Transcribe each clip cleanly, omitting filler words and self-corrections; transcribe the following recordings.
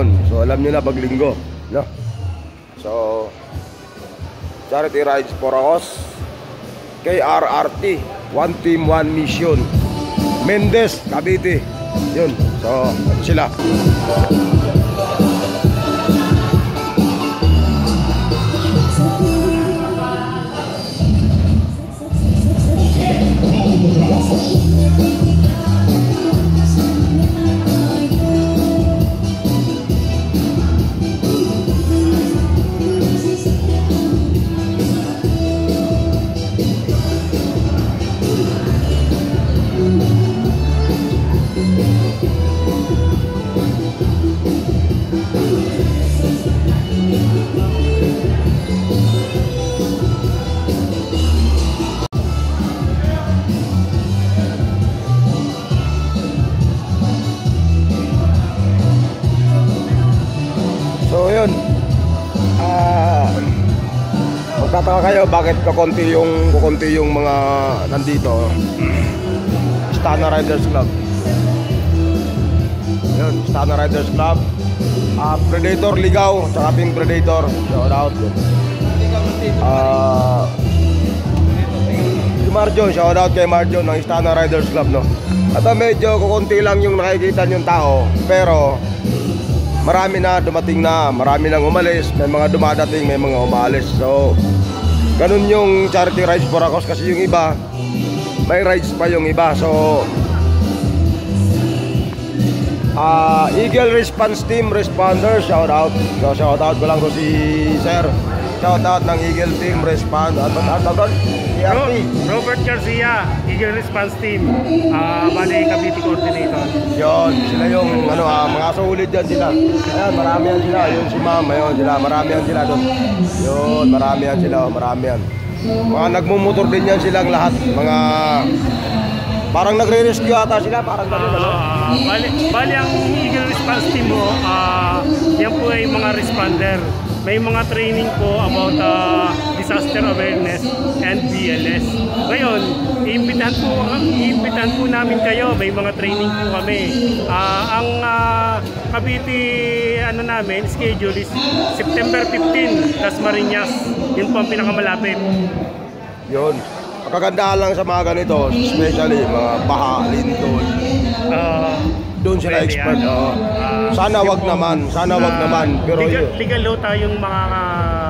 ngayon. So alam nyo na pag linggo, no? So charity rides for a cause, KRRT, One Team One Mission, Mendez, Cavite. Yun. So sila. So yun, magtataka kayo bakit kukunti yung mga nandito. Istana Riders Club. Yun, Istana Riders Club. Predator Ligaw, tsaka Pink Predator. Shout out. Si Marjon, shout out kay Marjon ng Istana Riders Club, no. At medyo kukunti lang yung nakikita yung tao, pero marami na dumating na, marami nang umalis, may mga dumadating, may mga umalis. So ganun yung charity rides for a cause, kasi yung iba may rides pa yung iba. So Eagle Response Team Responder, shout out. So shout out ko lang ko si Sir. Shout out ng Eagle Team Response. Robert Garcia, Eagle Response Team, bali Cavite Coordinator. Yun, sila yung mga solid dyan sila. Ayan, marami yan sila. Yun si Ma'am, ayun sila, marami yan sila doon. Yun, marami yan sila, marami yan. Mga nagmumotor din yan silang lahat. Mga parang nagre-rescue ata sila, parang gano'n. Bali ang Eagle Response Team mo, yan po ay mga responder. May mga training po about disaster awareness and BLS. Ngayon, iimbitahan po namin kayo. May mga training po kami. Ang Cavite namin, schedule is September 15, Dasmariñas. Yun po ang pinakamalapit. Yun. Kagandahan lang sa mga ganito, especially mga baha, lindol. Doon sila expert. Sana wag naman, pero legal law tayong mga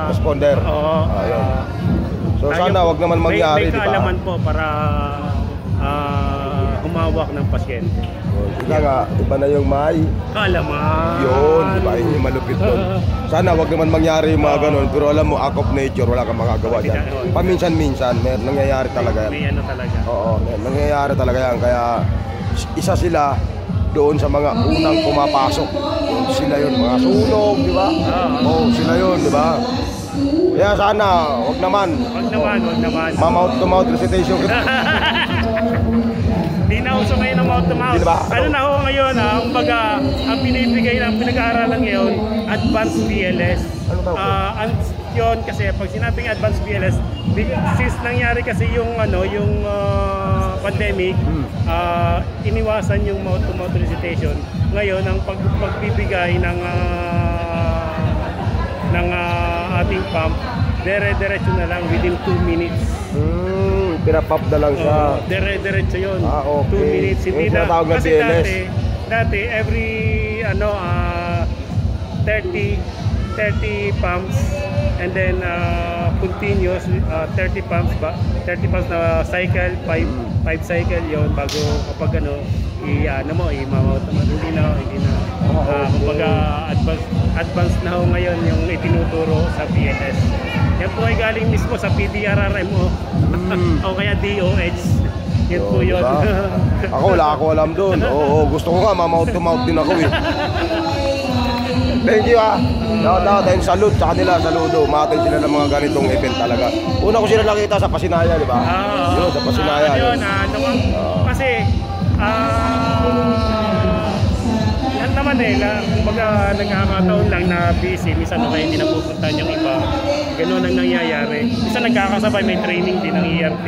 responder. So sana wag naman mangyari, di ba? May kaalaman po para humawak ng pasyente. Ika nga, iba na yung may kaalaman. Yun, di ba? Yung malupit doon. Sana wag naman mangyari yung mga ganun, pero alam mo, act of nature, wala kang magagawa dyan. Paminsan-minsan, nangyayari talaga yan. May talaga. Oo, nangyayari talaga yan. Kaya isa sila doon sa mga unang pumapasok. Sila yun, mga sunog, di ba? Sila yun, di ba? Kaya sana, wag naman. Ma-mouth to mouth recitation. Di na uso ngayon ang mouth to mouth. Ano na ho ngayon, kumbaga, ang pinibigay ng pinag-aaralan ngayon, advanced BLS. Yun, kasi pag sinabing advanced BLS, since nangyari kasi yung pandemic, iniwasan yung mouth-to-mouth recitation. Ngayon, ang pagbibigay ng ating pump, dire-diretso na lang within 2 minutes. Pinapop na lang siya. Dire-diretso yun. Okay. 2 minutes. Hindi na, kasi dati every 30 pumps and then continuous 30 pumps na cycle, 5 cycle yon bago kapag i-mount. Hindi na kumbaga advanced na ho ngayon yung itinuturo sa BLS. Yan po ay galing mismo sa PDRRMO o kaya DOH. Yan po yun. Ako wala ako alam doon. Gusto ko nga ma-mouth to mouth din ako eh. Thank you and salute sa kanila, saludo. Umatin sila ng mga ganitong event talaga. Una ko sila nakita sa Pasinaya, di ba? Yun, sa Pasinaya. Kasi yan naman kumbaga nagkakataon lang na busy. Minsan hindi napupuntahan yung iba. Ganun ang nangyayari. Minsan nagkakasabay, may training din ng ERT.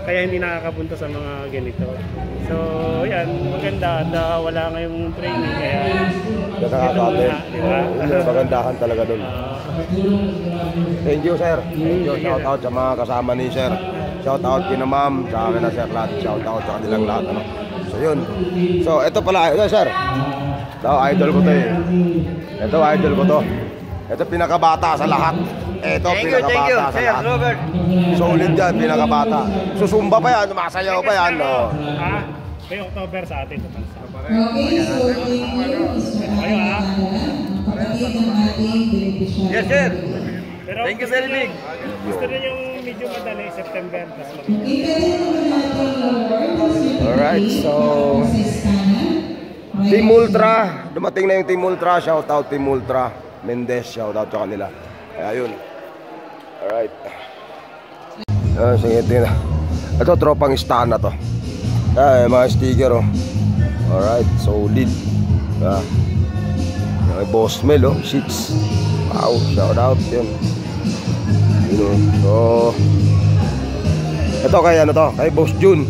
kaya hindi nakakapunta sa mga ganito. So, yan, maganda at wala ngayong training kaya Nakakabate. di ba? Yung magandahan talaga dun. Thank you, sir. Thank you. Shout out sa mga kasama ni sir. Shout out kina ma'am, sa akin na sir lahat. Shout out sa kanilang lahat. Ano. So, yun. So, ito pala. Ito, sir. Ito, idol ko to eh. Ito, idol ko to. Ito, pinakabata sa lahat. Ito, pinakabata sa lahat. Robert. Solid yan, pinakabata. Susumba pa yan, sumasayaw pa yan. No? May October sa atin. Okay, so thank you, Mr. Kapatid ng ating television. Yes, sir. Pero Thank you, Sir Big. gusto na yung medyo madali, September. Alright, so Team Ultra, dumating na yung Team Ultra. Shout out Team Ultra Mendez, shout out sa kanila. Kaya yun. Alright. Sige, tingnan. Ito, tropang Istana to. Ay, mga sticker oh. Alright, solid. May Boss Mel oh, sheets. Wow, shout out yun. So, ito kay ano to, kay Boss Jun.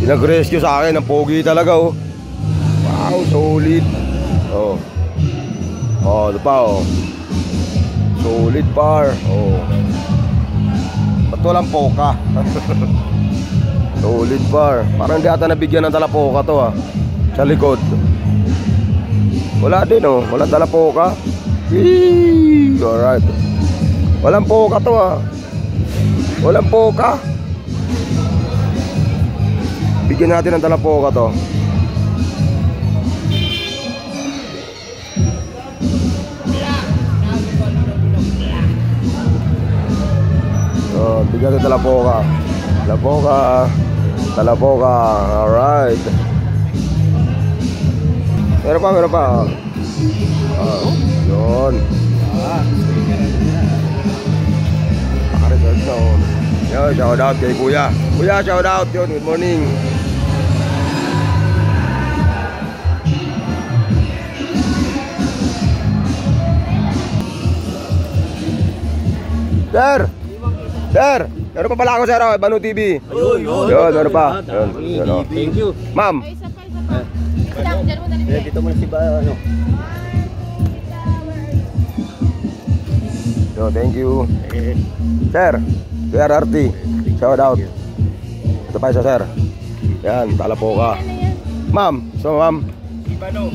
Pinag-rescue sa akin, ang pogi talaga oh. Wow, solid. Oh. Oh, ito pa oh. Solid par. Oh. Ba't walang poka? Solid par. Parang hindi ata nabigyan ng talapoka to ah. Sa likod. Wala din oh. Walang talapoka. Whee! Alright. Walang poka to ah. Walang poka. Bigyan natin ng talapoka to. Bigyan natin talapoka. Talapoka. Talapoka. Alright. Meron pa, meron pa. Yun. Nakareserve na oh. Yo, shout out kay Kuya. Kuya, shout out yun. Good morning. Sir! Sir! Meron pa pala ako sir, Banu TV. Yun, meron pa. Yun, oh. Thank you. Ma'am. Dito mo na si ano. Yo, thank you. Sir, RRT. Shout out. Ito pa isa sir. Yan, talapoka. Ma'am, so ma'am. Ibano.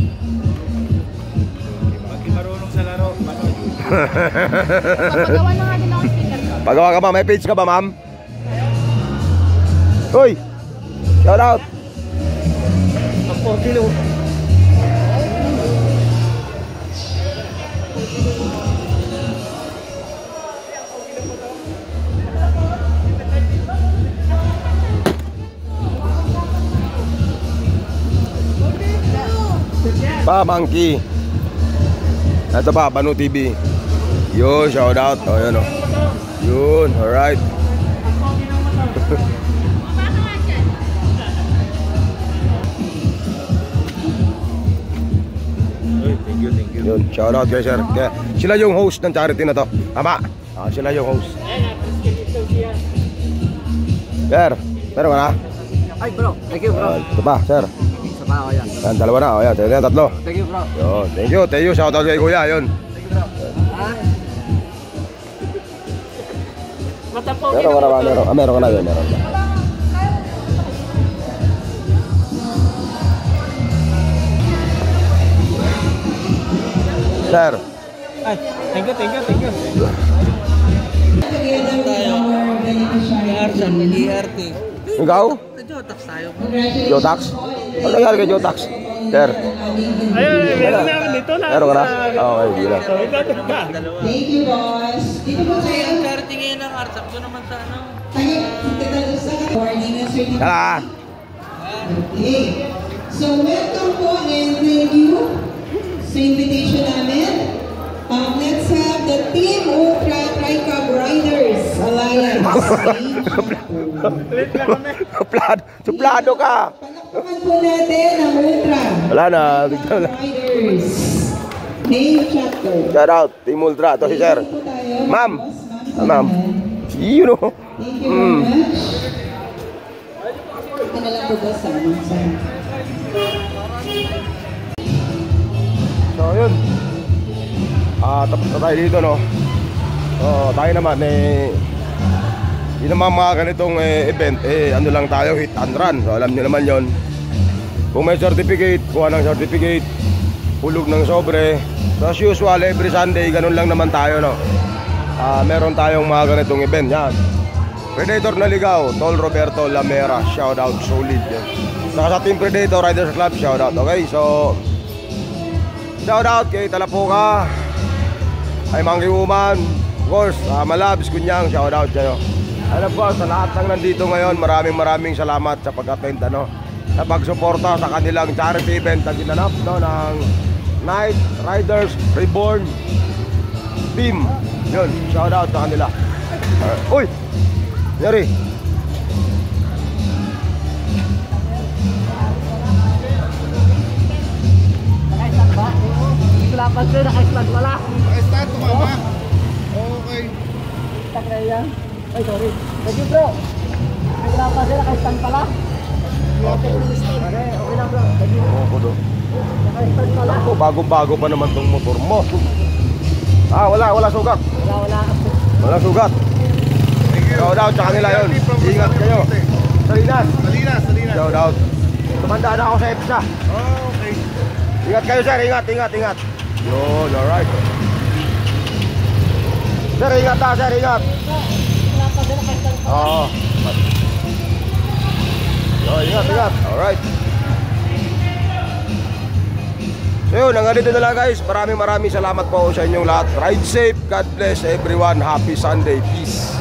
Pag marunong sa laro, Bano. Pagawa na nga din ako speaker ko. Pagawa ka ba? May page ka ba ma'am? Uy! Shout out. Ang 4 kilo. Pa, Monkey. Ito pa, Banu TV. Yun, shout out. O, yun o. Yun, alright. Thank you, thank you. Yun, shout out guys sir. Kaya, sila yung host ng charity na to. Tama? Sila yung host. Sir, meron ka na? Ay bro, thank you bro. Ito pa, sir. Isa pa ako yan. Yan, dalawa na. O yan, tatlo. Thank you bro. Yun, thank you. Shout out kay Kuya, yun. Thank you bro. Meron ka na ba? Meron ka na yun, meron ka. Sir. Ay, thank you. Together with our beneficiaries. Ikaw? Jotax tayo. Jotax? Ano nangyari kay Jotax? Sir. Ayun, meron na dito na. Meron ka na? Okay, hindi na. Thank you, boss. Dito po tayo. Charity ngayon ng Artsap. Doon naman sa ano. Warning and certificate. Tara! Okay. So, welcome po and thank you sa invitation namin. Let's have the Team Ultra Tri-Cub Riders Alliance. Suplado ka! Palakpakan po natin ang Ultra Wala na. Riders. Name chapter. Shout out, Team Ultra. Ito si sir. Ma'am. Ma'am. Yun o. Thank you very much. ka na lang bugas sa ano. So yun. Tapos na tayo dito, no. So tayo naman yun naman mga ganitong event, ano lang tayo, hit and run. So alam nyo naman yon. Kung may certificate, kuha ng certificate, hulog ng sobre. So as usual, every Sunday, ganun lang naman tayo, no. Meron tayong mga ganitong event, yan. Predator na ligaw, Tol Roberto Lamera, shoutout, solid yan. Saka sa Team Predator Riders Club, shoutout, okay. So shoutout kay Talapoka, ay Mangki Woman, of course, Malabs, Kunyang, shoutout kayo. And of course, sa lahat ng nandito ngayon, maraming salamat sa pag-attend, ano, sa pagsuporta sa kanilang charity event na ginanap, no, ng Night Riders Reborn Team. Yun, shoutout sa kanila. Uy! Yari! Naka-start ba? Kulapan ko, naka-start wala. Naka-start, tumama. Okay. Start na yan. Ay, sorry. Thank you, bro. Kulapan ko, naka-start pala. Okay, okay lang, bro. Thank you. Oo, kudo. Naka-start pala. Ako, bagong-bago pa naman tong motor mo. Wala sugat. Wala. Wala sugat. Shoutout sa kanila yun. Ingat kayo. Salinas. Salinas. Shoutout. Tumanda na ako sa EPSA. Okay. Ingat kayo, sir. Ingat. Yun, alright. Sir, ingat ha, sir. Ingat. Kulapan ko, naka-start pala. Oo. Ingat. Alright. So yun, hanggang dito na lang guys. Maraming salamat po sa inyong lahat. Ride safe. God bless everyone. Happy Sunday. Peace.